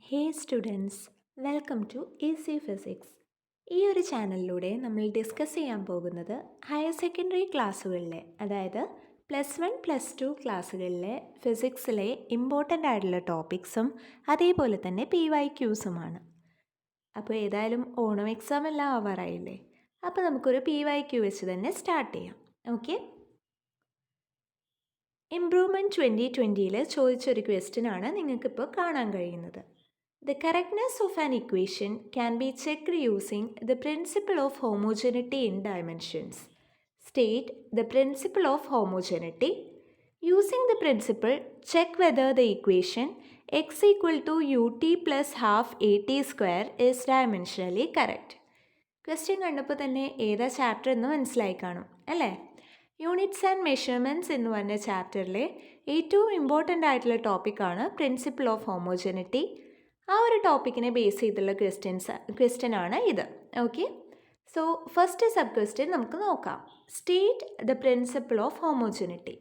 Hey students, welcome to easy physics. ഈ ഒരു ചാനലിലൂടെ നമ്മൾ ഡിസ്കസ് ചെയ്യാൻ പോകുന്നത് ഹയർ സെക്കൻഡറി ക്ലാസ്സുകളിലെ, അതായത് +1 +2 ക്ലാസ്സുകളിലെ ഫിസിക്സിലെ ഇമ്പോർട്ടൻ്റ് ആയിട്ടുള്ള ടോപ്പിക്സും അതേപോലെ തന്നെ PYQസുമാണ്. അപ്പോൾ ഏതായാലും ഓണം എക്സാം എല്ലാം ആവാറായില്ലേ, അപ്പോൾ നമുക്കൊരു PYQ വെച്ച് തന്നെ സ്റ്റാർട്ട് ചെയ്യാം. ഓക്കെ, ഇംപ്രൂവ്മെൻറ്റ് 2020 ചോദിച്ചൊരു ക്വസ്റ്റ്യൻ ആണ് നിങ്ങൾക്കിപ്പോൾ കാണാൻ കഴിയുന്നത്. The correctness of an equation can be checked using the principle of homogeneity in dimensions. State the principle of homogeneity. Using the principle, check whether the equation x equal to ut plus half at square is dimensionally correct. Question കണ്ടപ്പോൾ തന്നെ ഏതാ chapter എന്ന് മനസ്സിലായി കാണും അല്ലേ? Units and measurements എന്ന് പറഞ്ഞ ചാപ്റ്ററിലെ ഏറ്റവും ഇമ്പോർട്ടൻ്റ് ആയിട്ടുള്ള ടോപ്പിക്കാണ് പ്രിൻസിപ്പിൾ ഓഫ് ഹോമോജനിറ്റി. ആ ഒരു ടോപ്പിക്കിനെ ബേസ് ചെയ്തുള്ള ക്വസ്റ്റ്യൻ ആണ് ഇത്. Okay, so first sub question നമുക്ക് നോക്കാം. State the principle of homogeneity.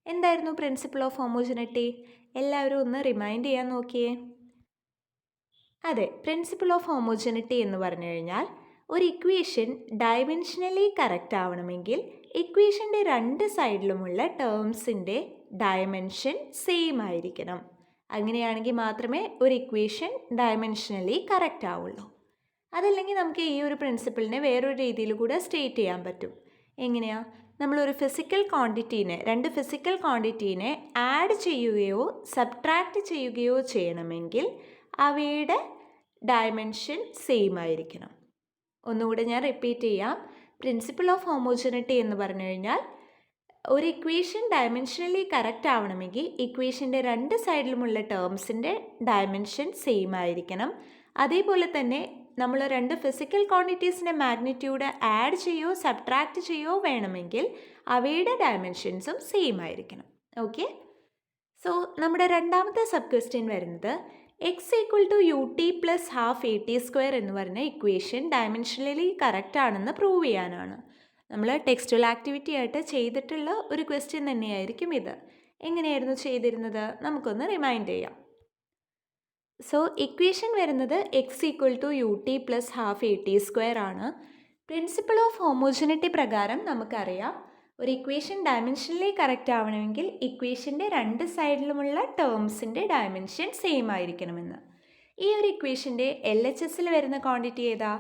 എന്തായിരുന്നു പ്രിൻസിപ്പിൾ ഓഫ് ഹോമോജനിറ്റി? എല്ലാവരും ഒന്ന് റിമൈൻഡ് ചെയ്യാൻ നോക്കിയേ. അതെ, പ്രിൻസിപ്പിൾ ഓഫ് ഹോമോജനിറ്റി എന്ന് പറഞ്ഞു കഴിഞ്ഞാൽ ഒരു ഇക്വേഷൻ ഡയമെൻഷനലി കറക്റ്റ് ആവണമെങ്കിൽ ഇക്വേഷൻ്റെ രണ്ട് സൈഡിലുമുള്ള ടേംസിൻ്റെ ഡയമെൻഷൻ സെയിം ആയിരിക്കണം. അങ്ങനെയാണെങ്കിൽ മാത്രമേ ഒരു ഇക്വേഷൻ ഡയമെൻഷനലി കറക്റ്റ് ആവുള്ളൂ. അതല്ലെങ്കിൽ നമുക്ക് ഈ ഒരു പ്രിൻസിപ്പിളിനെ വേറൊരു രീതിയിൽ കൂടെ സ്റ്റേറ്റ് ചെയ്യാൻ പറ്റും. എങ്ങനെയാ? നമ്മളൊരു രണ്ട് ഫിസിക്കൽ ക്വാണ്ടിറ്റീനെ ആഡ് ചെയ്യുകയോ സബ്ട്രാക്റ്റ് ചെയ്യുകയോ ചെയ്യണമെങ്കിൽ അവയുടെ ഡയമെൻഷൻ സെയിം ആയിരിക്കണം. ഒന്നുകൂടെ ഞാൻ റിപ്പീറ്റ് ചെയ്യാം. പ്രിൻസിപ്പിൾ ഓഫ് ഹോമോജനിറ്റി എന്ന് പറഞ്ഞു കഴിഞ്ഞാൽ ഒരു ഇക്വേഷൻ ഡയമെൻഷനലി കറക്റ്റ് ആവണമെങ്കിൽ ഇക്വേഷൻ്റെ രണ്ട് സൈഡിലുമുള്ള ടേംസിൻ്റെ ഡയമെൻഷൻ സെയിം ആയിരിക്കണം. അതേപോലെ തന്നെ നമ്മൾ രണ്ട് ഫിസിക്കൽ ക്വാണ്ടിറ്റീസിൻ്റെ മാഗ്നിറ്റ്യൂഡ് ആഡ് ചെയ്യോ സബ്ട്രാക്റ്റ് ചെയ്യോ വേണമെങ്കിൽ അവയുടെ ഡയമെൻഷൻസും സെയിം ആയിരിക്കണം. ഓക്കെ, സോ നമ്മുടെ രണ്ടാമത്തെ സബ് ക്വസ്റ്റ്യൻ വരുന്നത് x equal to ut plus half at square എന്ന് പറഞ്ഞ ഇക്വേഷൻ ഡയമെൻഷനലി കറക്റ്റ് ആണെന്ന് പ്രൂവ് ചെയ്യാനാണ്. നമ്മൾ ടെക്സ്റ്റുവൽ ആക്ടിവിറ്റി ആയിട്ട് ചെയ്തിട്ടുള്ള ഒരു ക്വസ്റ്റ്യൻ തന്നെയായിരിക്കും ഇത്. എങ്ങനെയായിരുന്നു ചെയ്തിരുന്നത്? നമുക്കൊന്ന് റിമൈൻഡ് ചെയ്യാം. സോ ഇക്വേഷൻ വരുന്നത് x equal to ut plus half at square ആണ്. പ്രിൻസിപ്പിൾ ഓഫ് ഹോമോജനിറ്റി പ്രകാരം നമുക്കറിയാം ഒരു ഇക്വേഷൻ ഡയമെൻഷനലി കറക്റ്റ് ആവണമെങ്കിൽ ഇക്വേഷൻ്റെ രണ്ട് സൈഡിലുമുള്ള ടേംസിൻ്റെ ഡയമെൻഷൻ സെയിം ആയിരിക്കണമെന്ന്. ഈ ഒരു ഇക്വേഷൻ്റെ LHSൽ വരുന്ന ക്വാണ്ടിറ്റി ഏതാ?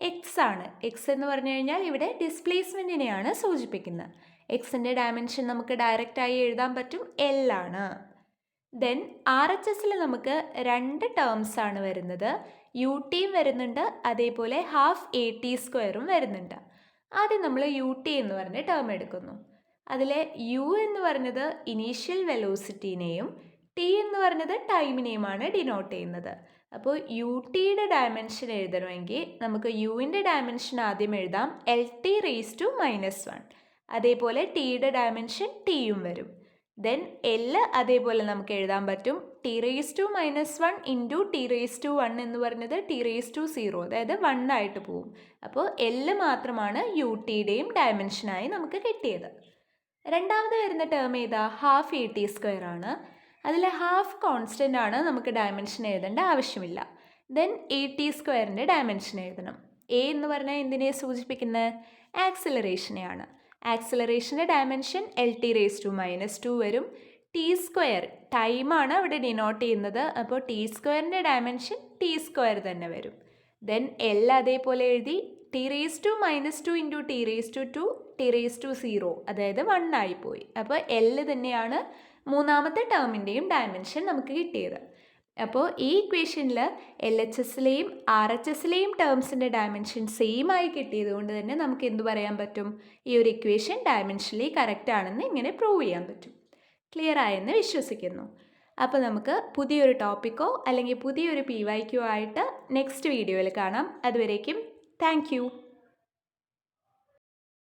എക്സ് ആണ്. എക്സ് എന്ന് പറഞ്ഞു കഴിഞ്ഞാൽ ഇവിടെ ഡിസ്പ്ലേസ്മെൻറ്റിനെയാണ് സൂചിപ്പിക്കുന്നത്. എക്സിൻ്റെ ഡയമെൻഷൻ നമുക്ക് ഡയറക്റ്റായി എഴുതാൻ പറ്റും, L ആണ്. ദെൻ RHSൽ നമുക്ക് രണ്ട് ടേംസ് ആണ് വരുന്നത്. UTയും വരുന്നുണ്ട്, അതേപോലെ ഹാഫ് at സ്ക്വയറും വരുന്നുണ്ട്. ആദ്യം നമ്മൾ ut എന്ന് പറഞ്ഞ ടേം എടുക്കുന്നു. അതിലെ u എന്ന് പറഞ്ഞത് ഇനീഷ്യൽ വെലോസിറ്റീനെയും t എന്ന് പറഞ്ഞത് ടൈമിനെയുമാണ് ഡിനോട്ട് ചെയ്യുന്നത്. അപ്പോൾ യുടെ ഡയമെൻഷൻ എഴുതണമെങ്കിൽ നമുക്ക് യുവിൻ്റെ ഡയമെൻഷൻ ആദ്യം എഴുതാം, LT⁻⁻1. അതേപോലെ ടിയുടെ ഡയമെൻഷൻ ടിയും വരും. ദെൻ L അതേപോലെ നമുക്ക് എഴുതാൻ പറ്റും, T⁻⁻1 ഇൻറ്റു T⁻1 എന്ന് പറഞ്ഞത് T⁻0, അതായത് 1 ആയിട്ട് പോവും. അപ്പോൾ L മാത്രമാണ് യുടിയുടെയും ഡയമെൻഷനായി നമുക്ക് കിട്ടിയത്. രണ്ടാമത് വരുന്ന ടേം ഏതാ? ഹാഫ് at സ്ക്വയർ ആണ്. അതിൽ ഹാഫ് കോൺസ്റ്റൻ്റ് ആണ്, നമുക്ക് ഡയമെൻഷൻ എഴുതേണ്ട ആവശ്യമില്ല. ദെൻ at സ്ക്വയറിൻ്റെ ഡയമെൻഷൻ എഴുതണം. എ എന്ന് പറഞ്ഞാൽ എന്തിനെ സൂചിപ്പിക്കുന്നത്? ആക്സിലറേഷനെയാണ്. ആക്സിലറേഷൻ്റെ ഡയമെൻഷൻ LT⁻⁻2 വരും. ടി സ്ക്വയർ ടൈമാണ് അവിടെ ഡിനോട്ട് ചെയ്യുന്നത്, അപ്പോൾ ടി സ്ക്വയറിൻ്റെ ഡയമെൻഷൻ ടി സ്ക്വയർ തന്നെ വരും. ദെൻ L അതേപോലെ എഴുതി, T⁻⁻2 ഇൻറ്റു T⁻2 T⁻0, അതായത് 1 ആയിപ്പോയി. അപ്പോൾ L തന്നെയാണ് മൂന്നാമത്തെ ടേമിൻ്റെയും ഡയമെൻഷൻ നമുക്ക് കിട്ടിയത്. അപ്പോൾ ഈ ഇക്വേഷനിൽ LHSലെയും RHSലെയും ടേംസിൻ്റെ ഡയമെൻഷൻ സെയിം ആയി കിട്ടിയത് കൊണ്ട് തന്നെ നമുക്ക് എന്ത് പറയാൻ പറ്റും? ഈ ഒരു ഇക്വേഷൻ ഡയമെൻഷനലി കറക്റ്റ് ആണെന്ന് ഇങ്ങനെ പ്രൂവ് ചെയ്യാൻ പറ്റും. ക്ലിയർ ആയെന്ന് വിശ്വസിക്കുന്നു. അപ്പോൾ നമുക്ക് പുതിയൊരു ടോപ്പിക്കോ അല്ലെങ്കിൽ പുതിയൊരു PYQ ആയിട്ട് നെക്സ്റ്റ് വീഡിയോയിൽ കാണാം. അതുവരേക്കും താങ്ക് യു.